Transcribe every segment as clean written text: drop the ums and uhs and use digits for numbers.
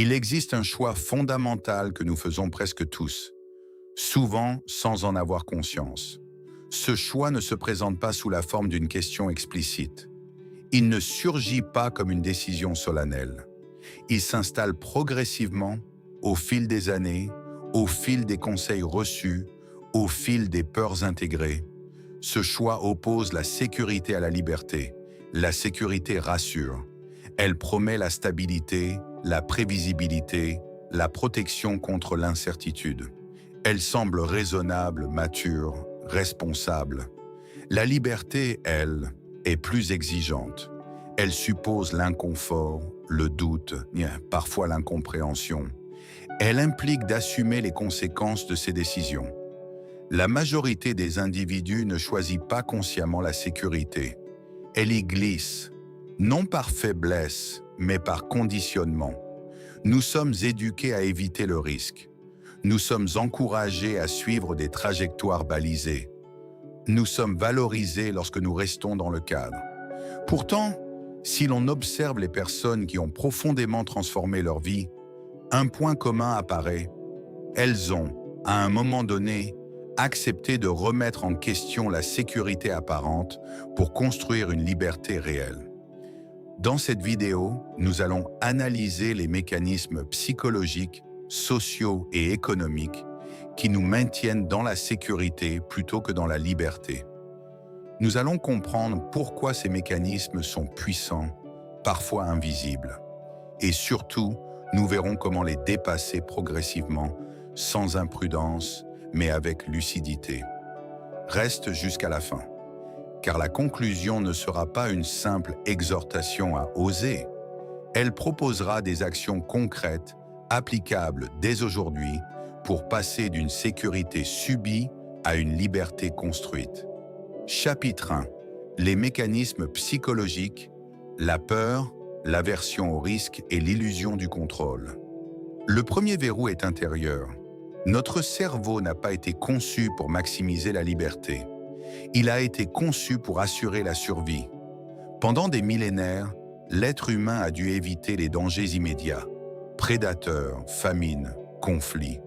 Il existe un choix fondamental que nous faisons presque tous, souvent sans en avoir conscience. Ce choix ne se présente pas sous la forme d'une question explicite. Il ne surgit pas comme une décision solennelle. Il s'installe progressivement, au fil des années, au fil des conseils reçus, au fil des peurs intégrées. Ce choix oppose la sécurité à la liberté. La sécurité rassure. Elle promet la stabilité, la prévisibilité, la protection contre l'incertitude. Elle semble raisonnable, mature, responsable. La liberté, elle, est plus exigeante. Elle suppose l'inconfort, le doute, parfois l'incompréhension. Elle implique d'assumer les conséquences de ses décisions. La majorité des individus ne choisit pas consciemment la sécurité. Elle y glisse, non par faiblesse, mais par conditionnement. Nous sommes éduqués à éviter le risque. Nous sommes encouragés à suivre des trajectoires balisées. Nous sommes valorisés lorsque nous restons dans le cadre. Pourtant, si l'on observe les personnes qui ont profondément transformé leur vie, un point commun apparaît. Elles ont, à un moment donné, accepté de remettre en question la sécurité apparente pour construire une liberté réelle. Dans cette vidéo, nous allons analyser les mécanismes psychologiques, sociaux et économiques qui nous maintiennent dans la sécurité plutôt que dans la liberté. Nous allons comprendre pourquoi ces mécanismes sont puissants, parfois invisibles. Et surtout, nous verrons comment les dépasser progressivement, sans imprudence, mais avec lucidité. Reste jusqu'à la fin, car la conclusion ne sera pas une simple exhortation à oser. Elle proposera des actions concrètes, applicables dès aujourd'hui, pour passer d'une sécurité subie à une liberté construite. Chapitre 1. Les mécanismes psychologiques, la peur, l'aversion au risque et l'illusion du contrôle. Le premier verrou est intérieur. Notre cerveau n'a pas été conçu pour maximiser la liberté. Il a été conçu pour assurer la survie. Pendant des millénaires, l'être humain a dû éviter les dangers immédiats. Prédateurs, famines, conflits.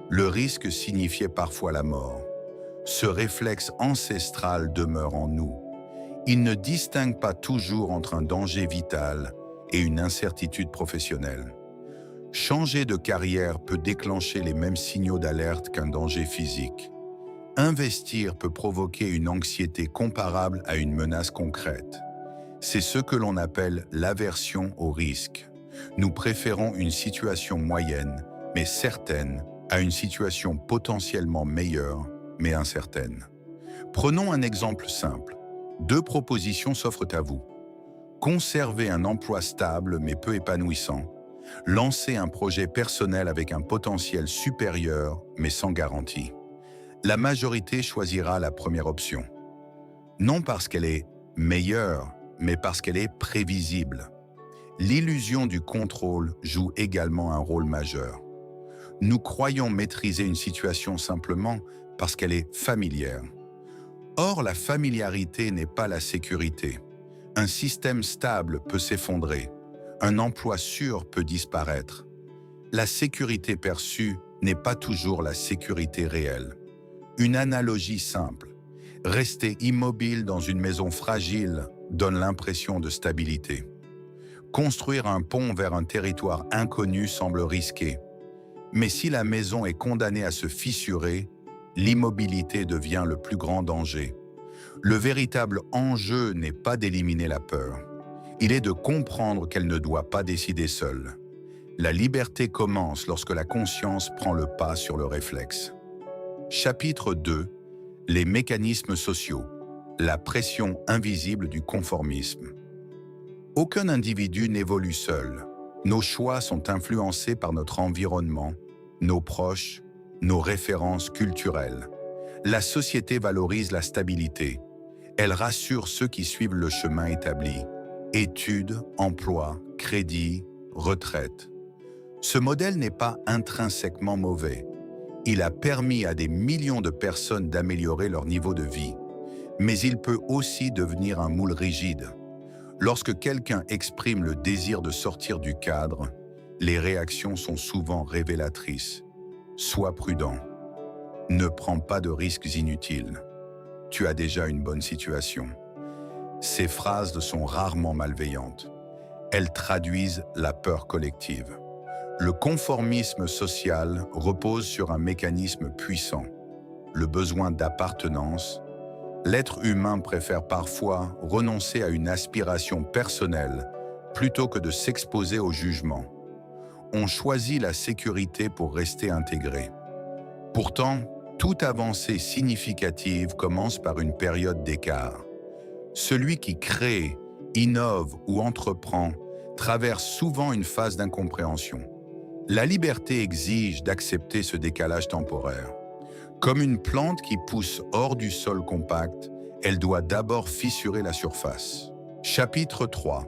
Le risque signifiait parfois la mort. Ce réflexe ancestral demeure en nous. Il ne distingue pas toujours entre un danger vital et une incertitude professionnelle. Changer de carrière peut déclencher les mêmes signaux d'alerte qu'un danger physique. Investir peut provoquer une anxiété comparable à une menace concrète. C'est ce que l'on appelle l'aversion au risque. Nous préférons une situation moyenne, mais certaine, à une situation potentiellement meilleure, mais incertaine. Prenons un exemple simple. Deux propositions s'offrent à vous. Conserver un emploi stable mais peu épanouissant. Lancer un projet personnel avec un potentiel supérieur mais sans garantie. La majorité choisira la première option. Non parce qu'elle est meilleure, mais parce qu'elle est prévisible. L'illusion du contrôle joue également un rôle majeur. Nous croyons maîtriser une situation simplement parce qu'elle est familière. Or, la familiarité n'est pas la sécurité. Un système stable peut s'effondrer. Un emploi sûr peut disparaître. La sécurité perçue n'est pas toujours la sécurité réelle. Une analogie simple. Rester immobile dans une maison fragile donne l'impression de stabilité. Construire un pont vers un territoire inconnu semble risqué. Mais si la maison est condamnée à se fissurer, l'immobilité devient le plus grand danger. Le véritable enjeu n'est pas d'éliminer la peur. Il est de comprendre qu'elle ne doit pas décider seule. La liberté commence lorsque la conscience prend le pas sur le réflexe. Chapitre 2. Les mécanismes sociaux. La pression invisible du conformisme. Aucun individu n'évolue seul. Nos choix sont influencés par notre environnement, nos proches, nos références culturelles. La société valorise la stabilité. Elle rassure ceux qui suivent le chemin établi. Études, emploi, crédit, retraite. Ce modèle n'est pas intrinsèquement mauvais. Il a permis à des millions de personnes d'améliorer leur niveau de vie. Mais il peut aussi devenir un moule rigide. Lorsque quelqu'un exprime le désir de sortir du cadre, Les réactions sont souvent révélatrices. Sois prudent. Ne prends pas de risques inutiles. Tu as déjà une bonne situation. Ces phrases sont rarement malveillantes. Elles traduisent la peur collective. Le conformisme social repose sur un mécanisme puissant, le besoin d'appartenance. L'être humain préfère parfois renoncer à une aspiration personnelle plutôt que de s'exposer au jugement. On choisit la sécurité pour rester intégré. Pourtant, toute avancée significative commence par une période d'écart. Celui qui crée, innove ou entreprend traverse souvent une phase d'incompréhension. La liberté exige d'accepter ce décalage temporaire. Comme une plante qui pousse hors du sol compact, elle doit d'abord fissurer la surface. Chapitre 3.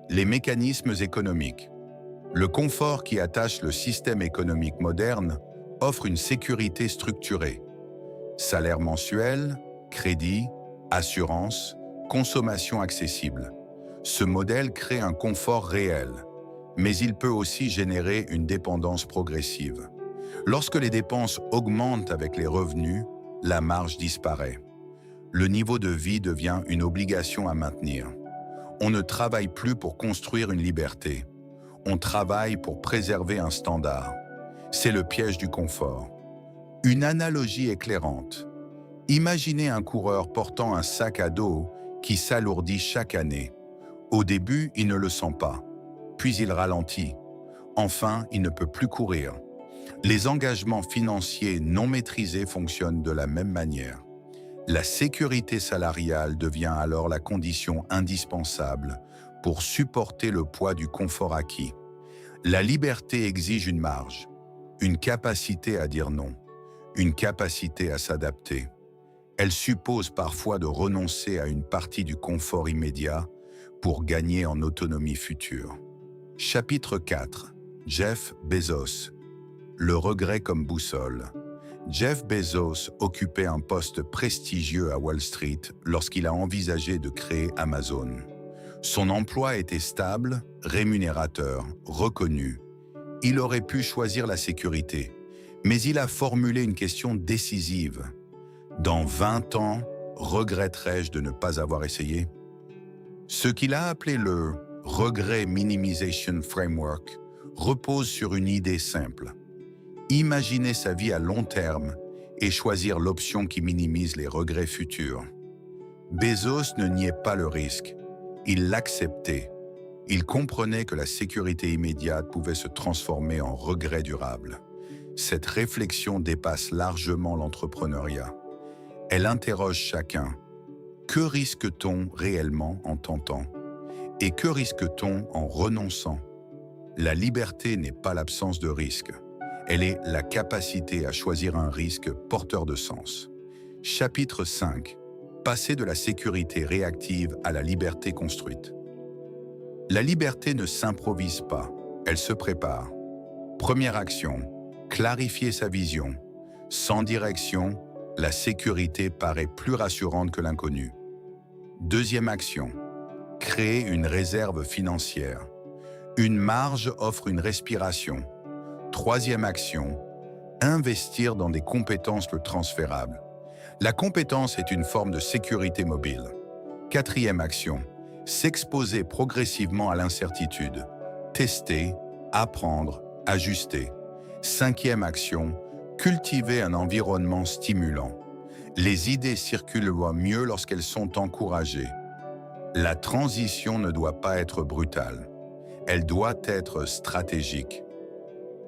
Les mécanismes économiques. Le confort qui attache le système économique moderne offre une sécurité structurée. Salaire mensuel, crédit, assurance, consommation accessible. Ce modèle crée un confort réel, mais il peut aussi générer une dépendance progressive. Lorsque les dépenses augmentent avec les revenus, la marge disparaît. Le niveau de vie devient une obligation à maintenir. On ne travaille plus pour construire une liberté. On travaille pour préserver un standard. C'est le piège du confort. Une analogie éclairante. Imaginez un coureur portant un sac à dos qui s'alourdit chaque année. Au début, il ne le sent pas. Puis il ralentit. Enfin, il ne peut plus courir. Les engagements financiers non maîtrisés fonctionnent de la même manière. La sécurité salariale devient alors la condition indispensable pour supporter le poids du confort acquis. La liberté exige une marge, une capacité à dire non, une capacité à s'adapter. Elle suppose parfois de renoncer à une partie du confort immédiat pour gagner en autonomie future. Chapitre 4. Jeff Bezos. Le regret comme boussole. Jeff Bezos occupait un poste prestigieux à Wall Street lorsqu'il a envisagé de créer Amazon. Son emploi était stable, rémunérateur, reconnu. Il aurait pu choisir la sécurité, mais il a formulé une question décisive. Dans 20 ans, regretterai-je de ne pas avoir essayé? Ce qu'il a appelé le « regret minimization framework » repose sur une idée simple. Imaginer sa vie à long terme et choisir l'option qui minimise les regrets futurs. Bezos ne niait pas le risque, il l'acceptait. Il comprenait que la sécurité immédiate pouvait se transformer en regret durable. Cette réflexion dépasse largement l'entrepreneuriat. Elle interroge chacun. Que risque-t-on réellement en tentant? Et que risque-t-on en renonçant? La liberté n'est pas l'absence de risque. Elle est la capacité à choisir un risque porteur de sens. Chapitre 5. Passer de la sécurité réactive à la liberté construite. La liberté ne s'improvise pas, elle se prépare. Première action, clarifier sa vision. Sans direction, la sécurité paraît plus rassurante que l'inconnu. Deuxième action, créer une réserve financière. Une marge offre une respiration. Troisième action, investir dans des compétences transférables. La compétence est une forme de sécurité mobile. Quatrième action, s'exposer progressivement à l'incertitude. Tester, apprendre, ajuster. Cinquième action, cultiver un environnement stimulant. Les idées circulent mieux lorsqu'elles sont encouragées. La transition ne doit pas être brutale. Elle doit être stratégique.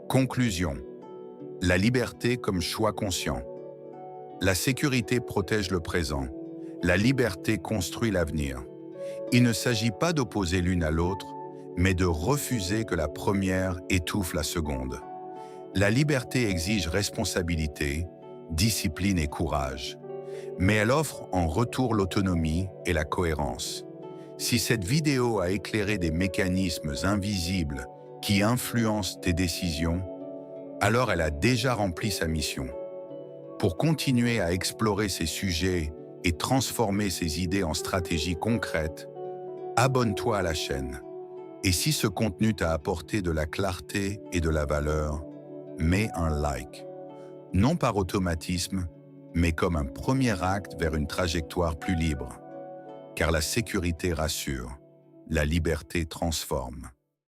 Conclusion. La liberté comme choix conscient. La sécurité protège le présent. La liberté construit l'avenir. Il ne s'agit pas d'opposer l'une à l'autre, mais de refuser que la première étouffe la seconde. La liberté exige responsabilité, discipline et courage. Mais elle offre en retour l'autonomie et la cohérence. Si cette vidéo a éclairé des mécanismes invisibles qui influencent tes décisions, alors elle a déjà rempli sa mission. Pour continuer à explorer ces sujets et transformer ces idées en stratégies concrètes, abonne-toi à la chaîne. Et si ce contenu t'a apporté de la clarté et de la valeur, mets un like. Non par automatisme, mais comme un premier acte vers une trajectoire plus libre. Car la sécurité rassure, la liberté transforme.